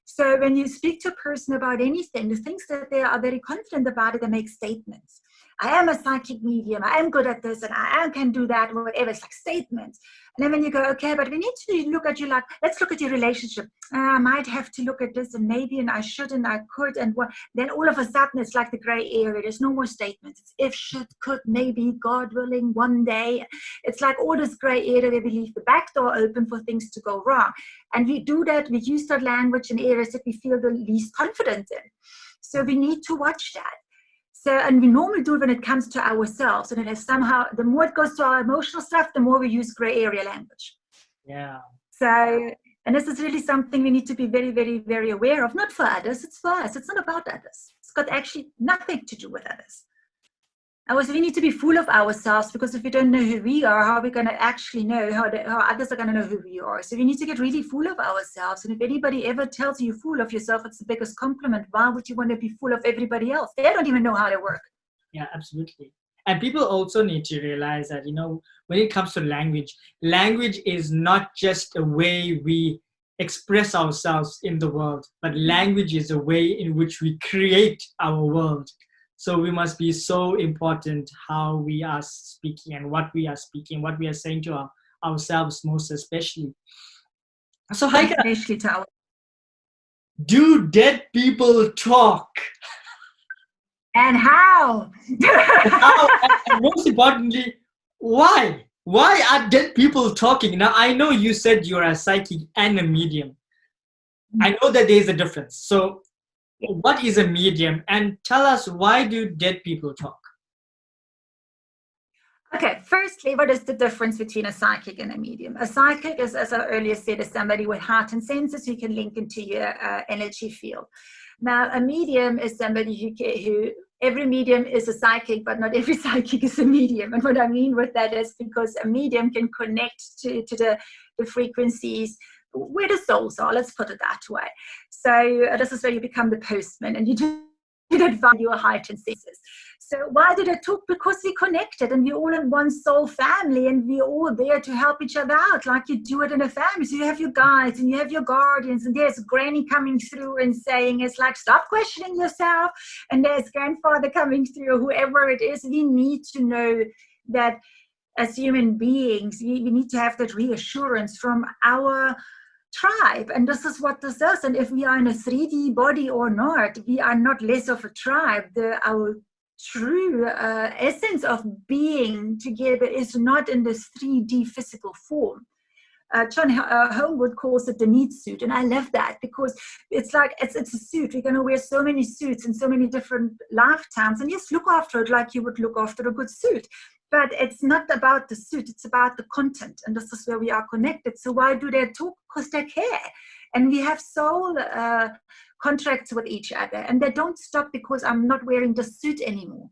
So when you speak to a person about anything, the things that they are very confident about it, they make statements. I am a psychic medium, I am good at this, and I can do that, or whatever. It's like statements. And then when you go, okay, but we need to look at you, like, let's look at your relationship. I might have to look at this, and maybe, and I should, and I could, and what? Then all of a sudden it's like the gray area. There's no more statements. It's if, should, could, maybe, God willing, one day. It's like all this gray area where we leave the back door open for things to go wrong. And we do that, we use that language in areas that we feel the least confident in. So we need to watch that. So, and we normally do it when it comes to ourselves. And it has somehow, the more it goes to our emotional stuff, the more we use gray area language.
Yeah.
So, and this is really something we need to be very, very, very aware of. Not for others, it's for us. It's not about others. It's got actually nothing to do with others. Also, we need to be full of ourselves, because if we don't know who we are, how are we going to actually know how others are going to know who we are? So we need to get really full of ourselves. And if anybody ever tells you you're full of yourself, it's the biggest compliment. Why would you want to be full of everybody else? They don't even know how they work.
Yeah, absolutely. And people also need to realize that, when it comes to language is not just a way we express ourselves in the world, but language is a way in which we create our world. So we must be so important how we are speaking and what we are speaking, what we are saying to ourselves most especially. So Heike,
especially to
do dead people talk?
And how?
How? And most importantly, why? Why are dead people talking? Now, I know you said you're a psychic and a medium. I know that there's a difference. So what is a medium? And tell us, why do dead people talk?
Okay, firstly, what is the difference between a psychic and a medium? A psychic is, as I earlier said, is somebody with heightened senses who can link into your energy field. Now, a medium is somebody who every medium is a psychic, but not every psychic is a medium. And what I mean with that is because a medium can connect to the frequencies where the souls are, let's put it that way. So this is where you become the postman, and you do advance your heightened senses. So why did I talk? Because we connected, and we're all in one soul family, and we're all there to help each other out, like you do it in a family. So you have your guides and you have your guardians, and there's granny coming through and saying, it's like, stop questioning yourself. And there's grandfather coming through, whoever it is. We need to know that as human beings, we need to have that reassurance from our tribe, and this is what this is. And if we are in a 3D body or not, we are not less of a tribe. Our true essence of being together is not in this 3D physical form. John Homewood calls it the need suit, and I love that because it's like it's a suit. We're going to wear so many suits in so many different lifetimes, and yes, look after it like you would look after a good suit. But it's not about the suit; it's about the content, and this is where we are connected. So why do they talk? Because they care, and we have soul contracts with each other, and they don't stop because I'm not wearing the suit anymore.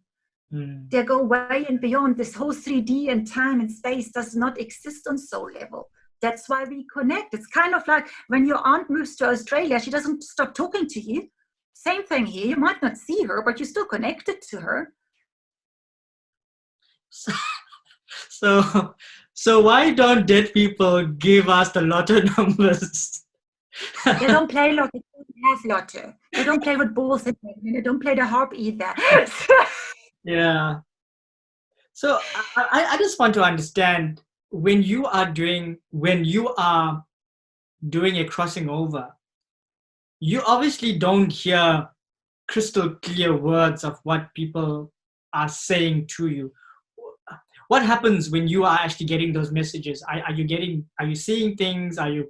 They go way and beyond. This whole 3D and time and space does not exist on soul level. That's why we connect. It's kind of like when your aunt moves to Australia, she doesn't stop talking to you. Same thing here. You might not see her, but you're still connected to her.
So why don't dead people give us the lotto numbers?
They don't play lotto. They don't have lotto. They don't play with balls and they don't play the harp either.
Yeah. So I just want to understand, when you are doing a crossing over, you obviously don't hear crystal clear words of what people are saying to you. What happens when you are actually getting those messages? Are you seeing things? Are you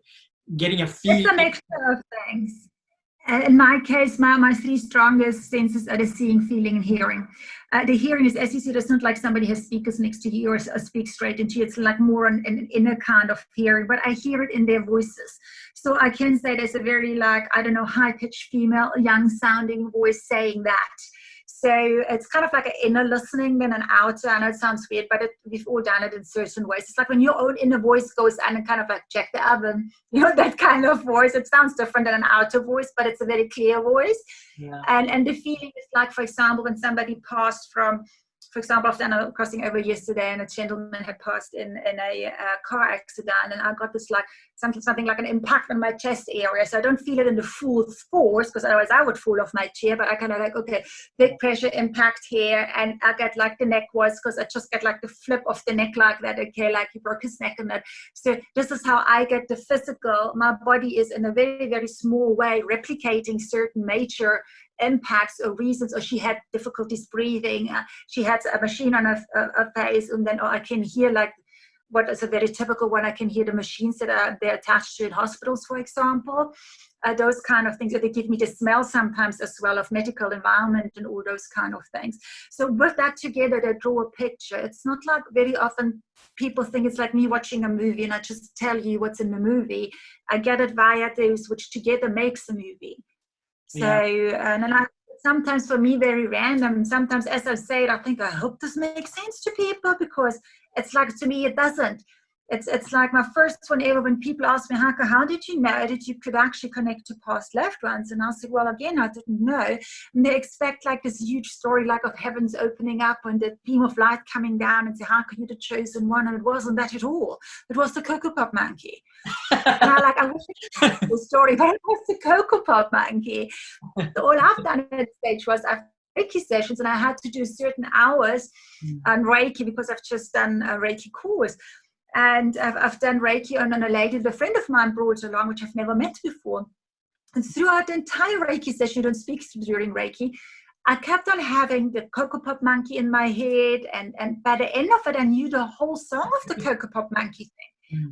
getting a feeling?
It's a mixture of things. In my case, my three strongest senses are the seeing, feeling, and hearing. The hearing is, as you said, it's not like somebody has speakers next to you or speaks straight into you. It's like more an inner kind of hearing, but I hear it in their voices. So I can say there's a very, like, I don't know, high-pitched female, young-sounding voice saying that. So it's kind of like an inner listening than an outer. I know it sounds weird, but we've all done it in certain ways. It's like when your own inner voice goes on and kind of like check the oven, that kind of voice. It sounds different than an outer voice, but it's a very clear voice. Yeah. And the feeling is like, for example, when somebody passed from, for example, I've done a crossing over yesterday and a gentleman had passed in a car accident, and I got this like something like an impact on my chest area. So I don't feel it in the full force because otherwise I would fall off my chair, but I kind of like, okay, big pressure impact here, and I get like the neck was, because I just get like the flip of the neck like that, okay, like he broke his neck and that. So this is how I get the physical. My body is in a very, very small way replicating certain major impacts or reasons, or she had difficulties breathing, she had a machine on her face, and then I can hear like what is a very typical one, I can hear the machines that they're attached to in hospitals, for example, those kind of things, or they give me the smell sometimes as well of medical environment and all those kind of things. So with that together, they draw a picture. It's not like very often people think it's like me watching a movie and I just tell you what's in the movie. I get it via those which together makes a movie. So, and then sometimes for me, very random. And sometimes as I say it, I think, I hope this makes sense to people, because it's like, to me, it doesn't. It's like my first one ever when people ask me, Heike, how did you know that you could actually connect to past loved ones? And I said, well, again, I didn't know. And they expect like this huge story, like of heavens opening up and the beam of light coming down and say, Heike, you're the chosen one. And it wasn't that at all. It was the Cocoa Pop Monkey. And I wish I could tell the story, but it was the Cocoa Pop Monkey. So all I've done at that stage was I've Reiki sessions, and I had to do certain hours on Reiki because I've just done a Reiki course. And I've done Reiki on a lady that a friend of mine brought along, which I've never met before. And throughout the entire Reiki session, you don't speak during Reiki, I kept on having the Cocoa Pop Monkey in my head. And by the end of it, I knew the whole song of the Cocoa Pop Monkey thing.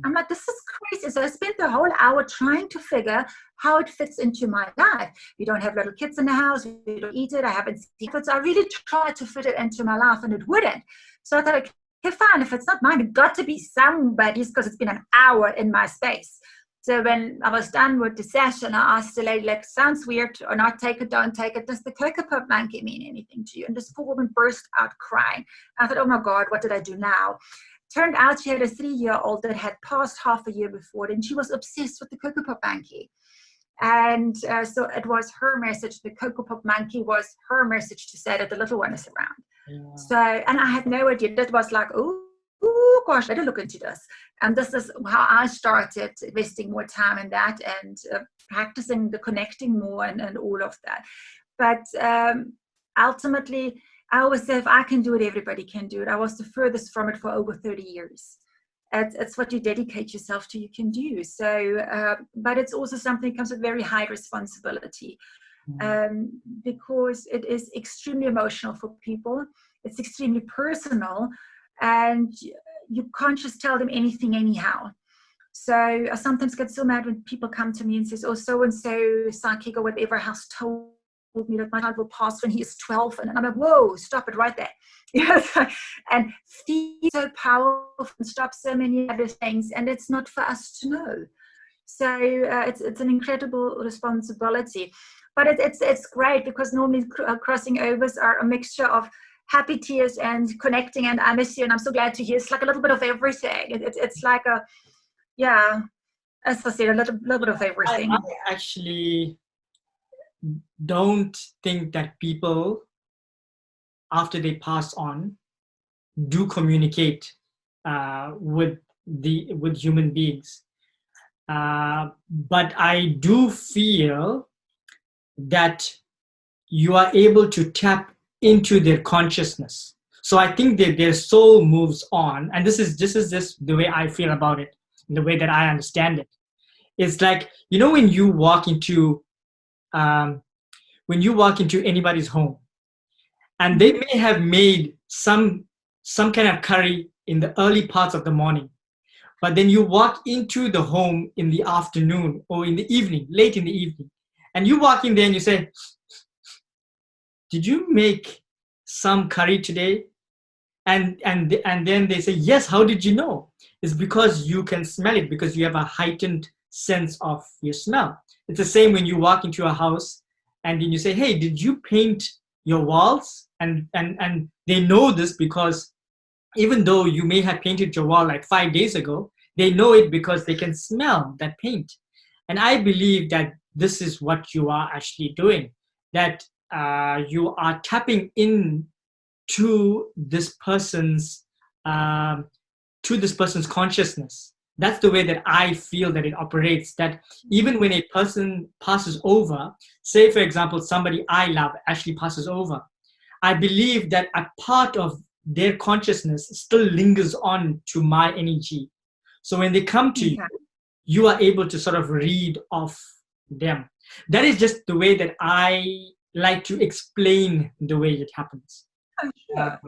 I'm like, this is crazy. So I spent the whole hour trying to figure how it fits into my life. We don't have little kids in the house. We don't eat it. I haven't seen it. So I really tried to fit it into my life, and it wouldn't. So I thought, okay, fine. If it's not mine, it got to be somebody's, because it's been an hour in my space. So when I was done with the session, I asked the lady, like, sounds weird or not, take it, don't take it. Does the Cocoa Pop Monkey mean anything to you? And this poor woman burst out crying. I thought, oh my God, what did I do now? Turned out she had a 3-year-old that had passed half a year before, and she was obsessed with the Cocoa Pop Monkey. And so it was her message. The Cocoa Pop Monkey was her message to say that the little one is around. Yeah. So, and I had no idea. That was like, oh gosh, I better look into this. And this is how I started investing more time in that and practicing the connecting more and all of that. But ultimately, I always say, if I can do it, everybody can do it. I was the furthest from it for over 30 years. It's what you dedicate yourself to, you can do. So, but it's also something that comes with very high responsibility, because it is extremely emotional for people. It's extremely personal, and you can't just tell them anything anyhow. So I sometimes get so mad when people come to me and says, oh, so-and-so psychic or whatever has told me that my child will pass when he is 12. And I'm like, whoa, stop it right there. Yes. And fear so powerful and stop so many other things. And it's not for us to know. So it's an incredible responsibility. But it's great, because normally crossing overs are a mixture of happy tears and connecting, and I miss you and I'm so glad to hear. It's like a little bit of everything. It's like a, yeah, as I said, a little bit of everything.
I actually don't think that people, after they pass on, do communicate with human beings. But I do feel that you are able to tap into their consciousness. So I think that their soul moves on, and this is just the way I feel about it, the way that I understand it. It's like, you know, when you walk into anybody's home, and they may have made some kind of curry in the early parts of the morning, but then you walk into the home in the afternoon or in the evening, late in the evening, and you walk in there and you say, did you make some curry today? And then they say, yes, how did you know? It's because you can smell it, because you have a heightened sense of your smell. It's the same when you walk into a house and then you say, hey, did you paint your walls? And they know this, because even though you may have painted your wall like 5 days ago, they know it because they can smell that paint. And I believe that this is what you are actually doing, that you are tapping in to this person's consciousness. That's the way that I feel that it operates, that even when a person passes over, say for example somebody I love actually passes over, I believe that a part of their consciousness still lingers on to my energy. So when they come to you, you are able to sort of read off them. That is just the way that I like to explain the way it happens.
Oh, sure.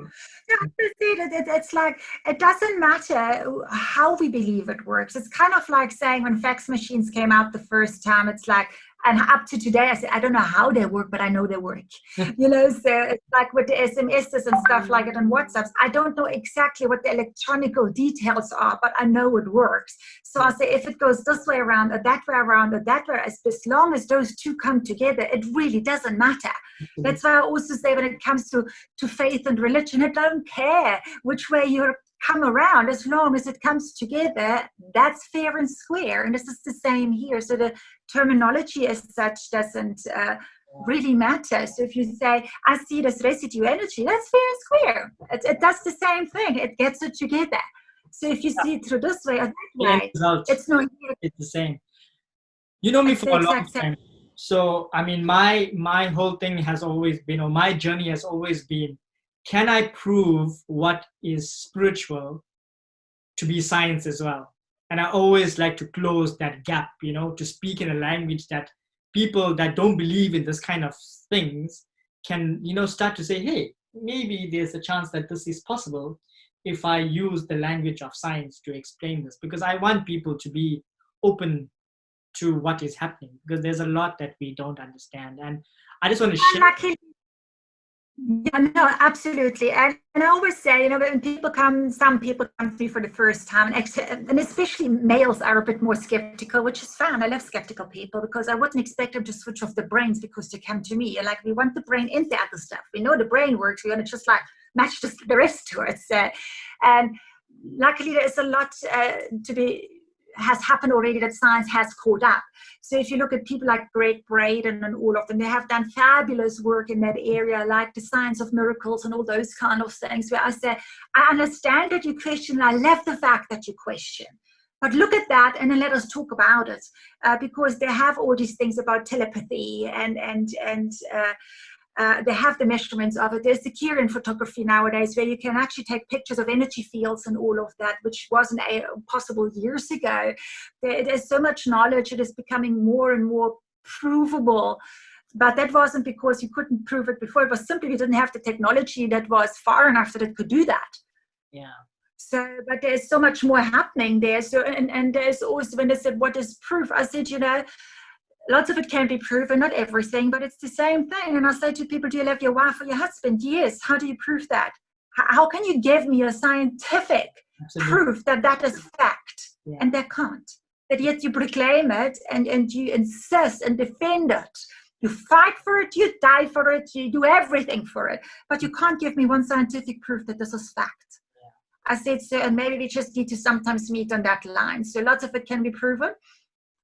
It's like, it doesn't matter how we believe it works. It's kind of like saying when fax machines came out the first time, it's like, and up to today, I say, I don't know how they work, but I know they work. You know, so it's like with the SMSs and stuff like it and WhatsApps, I don't know exactly what the electronical details are, but I know it works. So I say, if it goes this way around or that way around or that way, as long as those two come together, it really doesn't matter. That's why I also say when it comes to faith and religion, I don't care which way you come around, as long as it comes together, that's fair and square. And this is the same here. So the terminology as such doesn't really matter. So if you say, I see it as residue energy, that's fair and square. It does the same thing. It gets it together. So if you see it through this way or that way, it's not.
It's the same. You know me for a long time. So, I mean, my whole thing has always been, or my journey has always been, can I prove what is spiritual to be science as well? And I always like to close that gap, you know, to speak in a language that people that don't believe in this kind of things can, you know, start to say, hey, maybe there's a chance that this is possible if I use the language of science to explain this, because I want people to be open to what is happening, because there's a lot that we don't understand. And I just want to share.
Yeah, no, absolutely. And I always say, you know, when some people come to me for the first time, and especially males are a bit more skeptical, which is fine. I love skeptical people, because I wouldn't expect them to switch off the brains because they come to me. Like, we want the brain in the other stuff. We know the brain works. We want to just like match the rest to it. And luckily, there is a lot has happened already that science has caught up. So if you look at people like Greg Braden and all of them, they have done fabulous work in that area, like the science of miracles and all those kind of things, where I say, I understand that you question, and I love the fact that you question. But look at that, and then let us talk about it, because they have all these things about telepathy and They have the measurements of it. There's the Kieran photography nowadays, where you can actually take pictures of energy fields and all of that, which wasn't possible years ago. There's so much knowledge. It is becoming more and more provable. But that wasn't because you couldn't prove it before. It was simply we didn't have the technology that was far enough that it could do that.
Yeah.
So, but there's so much more happening there. So, and there's also, when they said, what is proof? I said, lots of it can be proven, not everything, but it's the same thing. And I say to people, do you love your wife or your husband? Yes. How do you prove that? How can you give me a scientific proof that that is fact? Yeah. And they can't. But yet you proclaim it and you insist and defend it. You fight for it, you die for it, you do everything for it. But you can't give me one scientific proof that this is fact. I said, so, and maybe we just need to sometimes meet on that line. So lots of it can be proven,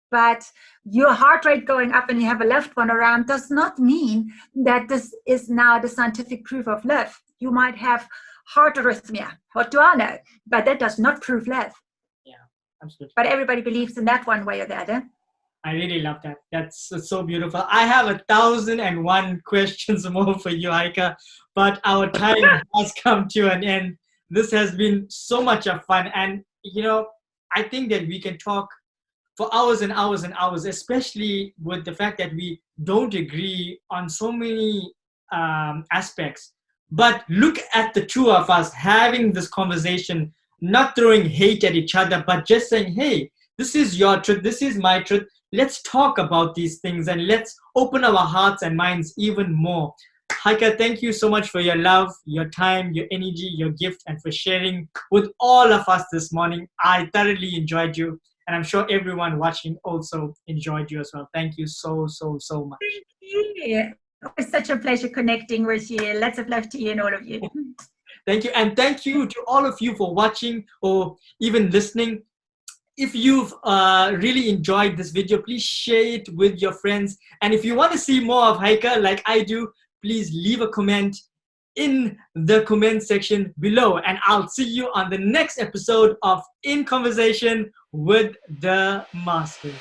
but your heart rate going up and you have a left one around does not mean that this is now the scientific proof of love. You might have heart arrhythmia. What do I know? But that does not prove love.
Yeah, absolutely.
But everybody believes in that one way or the other.
I really love that. That's so beautiful. I have 1,001 questions more for you, Heike, but our time has come to an end. This has been so much of fun. And, I think that we can talk for hours and hours and hours, especially with the fact that we don't agree on so many aspects. But look at the two of us having this conversation, not throwing hate at each other, but just saying, hey, this is your truth, this is my truth. Let's talk about these things and let's open our hearts and minds even more. Heike, thank you so much for your love, your time, your energy, your gift, and for sharing with all of us this morning. I thoroughly enjoyed you, and I'm sure everyone watching also enjoyed you as well. Thank you so, so, so much.
Thank you. It's such a pleasure connecting with you. Lots of love to you and all of you.
Thank you. And thank you to all of you for watching or even listening. If you've really enjoyed this video, please share it with your friends. And if you want to see more of Heike like I do, please leave a comment in the comment section below. And I'll see you on the next episode of In Conversation with the Masters.